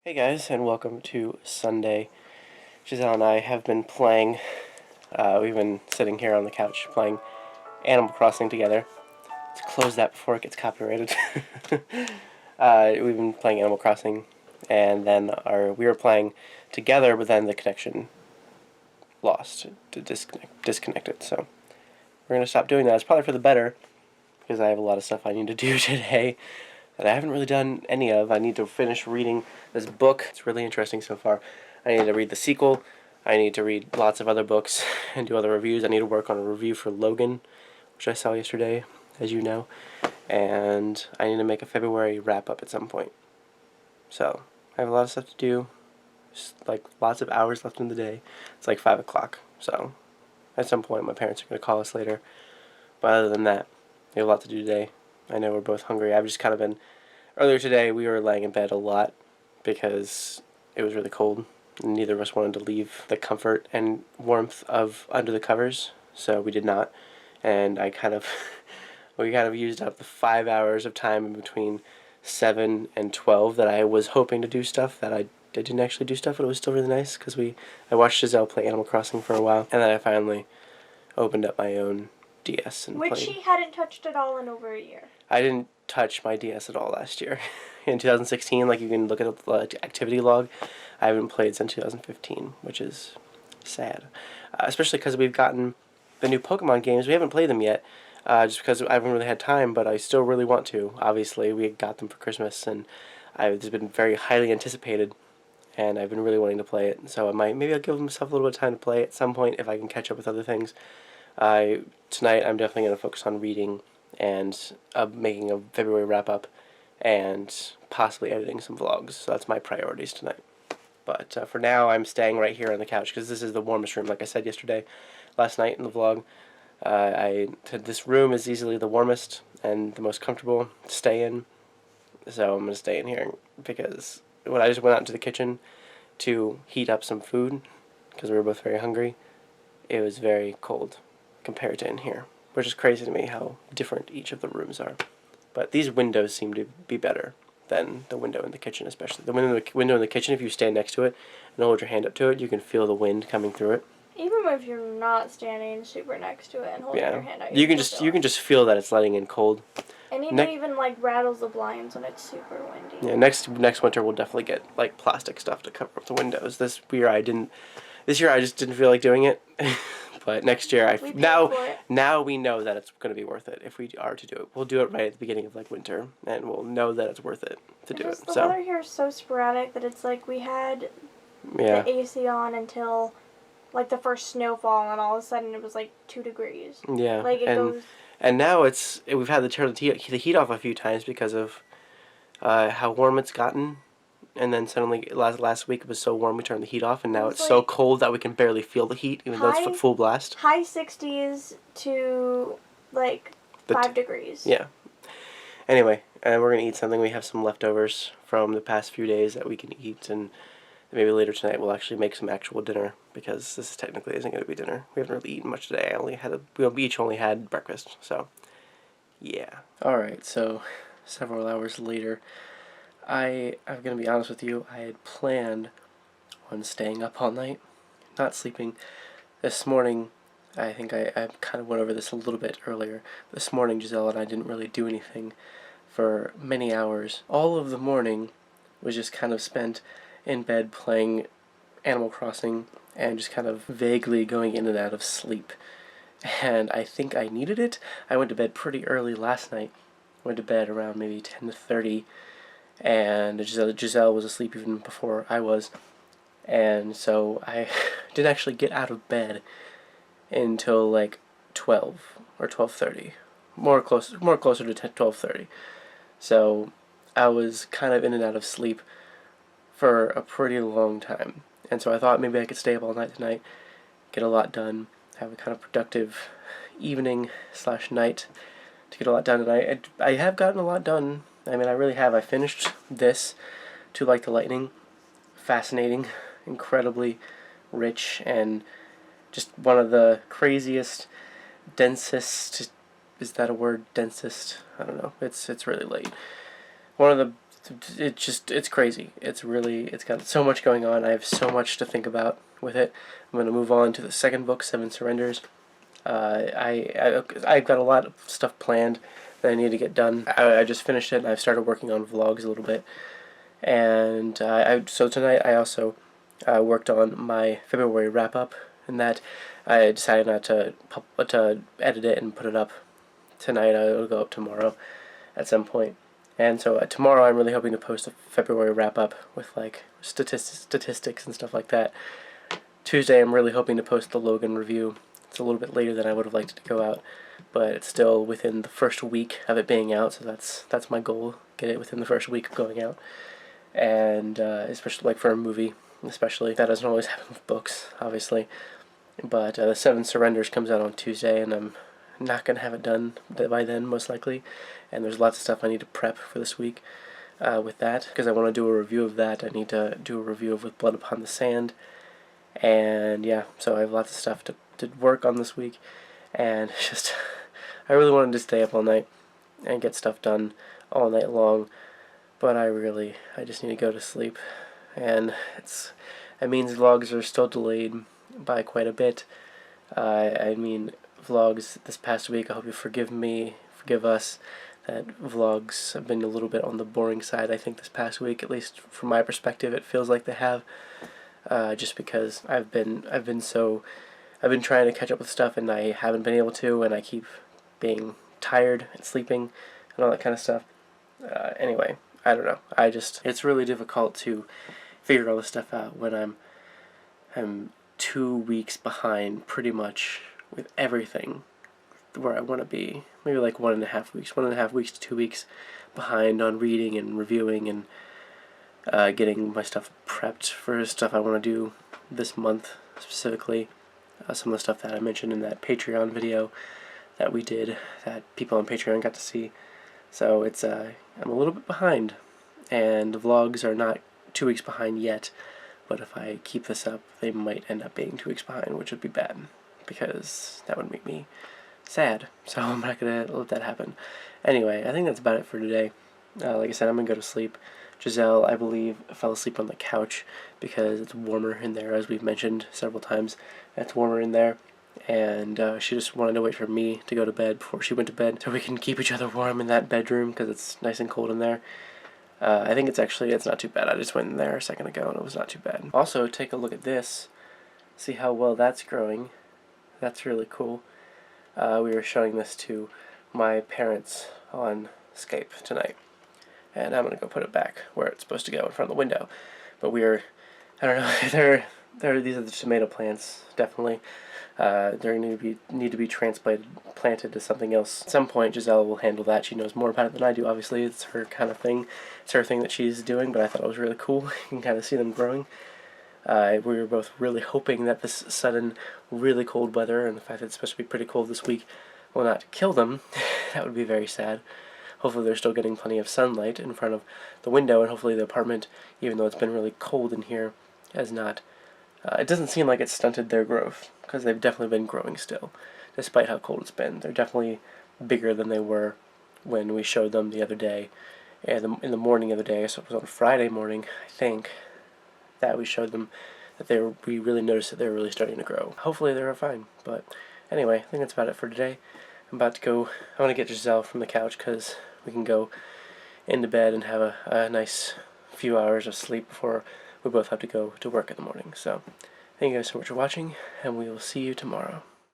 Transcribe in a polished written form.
Hey guys, and welcome to Sunday. Giselle and I have been playing, we've been sitting here on the couch playing Animal Crossing together. Let's close that before it gets copyrighted. We've been playing Animal Crossing, and then we were playing together, but then the connection lost, disconnected, so we're going to stop doing that. It's probably for the better, because I have a lot of stuff I need to do today that I haven't really done any of. I need to finish reading this book. It's really interesting so far. I need to read the sequel. I need to read lots of other books and do other reviews. I need to work on a review for Logan, which I saw yesterday, as you know. And I need to make a February wrap-up at some point. So, I have a lot of stuff to do. Just, lots of hours left in the day. It's 5 o'clock. So, at some point my parents are going to call us later. But other than that, we have a lot to do today. I know we're both hungry. I've just kind of been... Earlier today, we were laying in bed a lot because it was really cold. And neither of us wanted to leave the comfort and warmth of under the covers, so we did not. And we kind of used up the 5 hours of time in between 7 and 12 that I was hoping to do stuff that I didn't actually do stuff, but it was still really nice because I watched Giselle play Animal Crossing for a while, and then I finally opened up my own DS and Which played. she hadn't touched at all in over a year. I didn't touch my DS at all last year. In 2016, you can look at the activity log, I haven't played since 2015, which is sad. Especially because we've gotten the new Pokemon games. We haven't played them yet, just because I haven't really had time, but I still really want to. Obviously, we got them for Christmas, and it's been very highly anticipated, and I've been really wanting to play it. So maybe I'll give myself a little bit of time to play at some point if I can catch up with other things. Tonight I'm definitely going to focus on reading and making a February wrap-up and possibly editing some vlogs. So that's my priorities tonight. But for now, I'm staying right here on the couch because this is the warmest room. Like I said last night in the vlog, I said this room is easily the warmest and the most comfortable to stay in. So I'm going to stay in here because when I just went out into the kitchen to heat up some food because we were both very hungry, it was very cold compared to in here, which is crazy to me how different each of the rooms are. But these windows seem to be better than the window in the kitchen, especially. The window in the kitchen, if you stand next to it and hold your hand up to it, you can feel the wind coming through it. Even if you're not standing super next to it and holding your hand out, you can just feel that it's letting in cold. And even rattles the blinds when it's super windy. Yeah, next winter we'll definitely get plastic stuff to cover up the windows. This year I just didn't feel like doing it. But next year, now we know that it's going to be worth it if we are to do it. We'll do it right at the beginning of winter, and we'll know that it's worth it to do it. The weather here is so sporadic that it's we had the AC on until the first snowfall, and all of a sudden it was 2 degrees. Yeah, goes. And now we've had to turn the heat off a few times because of how warm it's gotten. And then suddenly, last week it was so warm we turned the heat off, and now it's so cold that we can barely feel the heat, even though it's full blast. High 60s to 5 degrees. Yeah. Anyway, we're going to eat something. We have some leftovers from the past few days that we can eat, and maybe later tonight we'll actually make some actual dinner, because this technically isn't going to be dinner. We haven't really eaten much today. We each only had breakfast, so yeah. Alright, so several hours later, I'm going to be honest with you, I had planned on staying up all night, not sleeping. This morning, I think I kind of went over this a little bit earlier. This morning, Giselle and I didn't really do anything for many hours. All of the morning was just kind of spent in bed playing Animal Crossing and just kind of vaguely going in and out of sleep. And I think I needed it. I went to bed pretty early last night. Went to bed around maybe 10:30. And Giselle was asleep even before I was, and so I didn't actually get out of bed until 12 or 12:30, more closer to 12:30. So I was kind of in and out of sleep for a pretty long time, and so I thought maybe I could stay up all night tonight, get a lot done, have a kind of productive evening/night to get a lot done tonight. I have gotten a lot done. I mean, I really have. I finished this, To Like the Lightning. Fascinating, incredibly rich, and just one of the craziest, densest, is that a word? Densest? I don't know. It's really late. One of the it's crazy. It's got so much going on. I have so much to think about with it. I'm gonna move on to the second book, Seven Surrenders. I've got a lot of stuff planned that I need to get done. I just finished it and I've started working on vlogs a little bit. And so tonight I also worked on my February wrap up, and that I decided not to edit it and put it up tonight. It'll go up tomorrow at some point. And so tomorrow I'm really hoping to post a February wrap up with like statistics and stuff like that. Tuesday I'm really hoping to post the Logan review. It's a little bit later than I would have liked it to go out, but it's still within the first week of it being out, so that's my goal. Get it within the first week of going out. And especially like for a movie, especially. That doesn't always happen with books, obviously. But the Seven Surrenders comes out on Tuesday, and I'm not going to have it done by then, most likely. And there's lots of stuff I need to prep for this week with that, because I want to do a review of that. I need to do a review of With Blood Upon the Sand. And yeah, so I have lots of stuff to work on this week. And just, I really wanted to stay up all night and get stuff done all night long. But I just need to go to sleep. And it means vlogs are still delayed by quite a bit. I mean, vlogs this past week, I hope you forgive us, that vlogs have been a little bit on the boring side, I think, this past week. At least from my perspective, it feels like they have. Just because I've been trying to catch up with stuff and I haven't been able to, and I keep being tired and sleeping and all that kind of stuff. Anyway, I don't know. It's really difficult to figure all this stuff out when I'm 2 weeks behind pretty much with everything where I want to be. Maybe like 1.5 weeks, 1.5 weeks to 2 weeks behind on reading and reviewing and getting my stuff prepped for stuff I want to do this month specifically. Some of the stuff that I mentioned in that Patreon video that we did, that people on Patreon got to see. So I'm a little bit behind, and the vlogs are not 2 weeks behind yet, but if I keep this up, they might end up being 2 weeks behind, which would be bad, because that would make me sad, so I'm not going to let that happen. Anyway, I think that's about it for today. Like I said, I'm going to go to sleep. Giselle, I believe, fell asleep on the couch because it's warmer in there, as we've mentioned several times. It's warmer in there, and she just wanted to wait for me to go to bed before she went to bed so we can keep each other warm in that bedroom because it's nice and cold in there. I think it's not too bad. I just went in there a second ago and it was not too bad. Also, take a look at this. See how well that's growing. That's really cool. We were showing this to my parents on Skype tonight. And I'm going to go put it back where it's supposed to go, in front of the window. But I don't know, these are the tomato plants, definitely. They need to be planted to something else. At some point, Giselle will handle that. She knows more about it than I do, obviously. It's her kind of thing. It's her thing that she's doing, but I thought it was really cool. You can kind of see them growing. We were both really hoping that this sudden, really cold weather, and the fact that it's supposed to be pretty cold this week, will not kill them. That would be very sad. Hopefully they're still getting plenty of sunlight in front of the window, and hopefully the apartment, even though it's been really cold in here, has not... it doesn't seem like it's stunted their growth, because they've definitely been growing still, despite how cold it's been. They're definitely bigger than they were when we showed them the other day. And in the morning of the day, so it was on Friday morning, I think, that we showed them that we really noticed that they were really starting to grow. Hopefully they were fine, but anyway, I think that's about it for today. I'm about to go, I want to get Giselle from the couch because we can go into bed and have a nice few hours of sleep before we both have to go to work in the morning. So, thank you guys so much for watching, and we will see you tomorrow.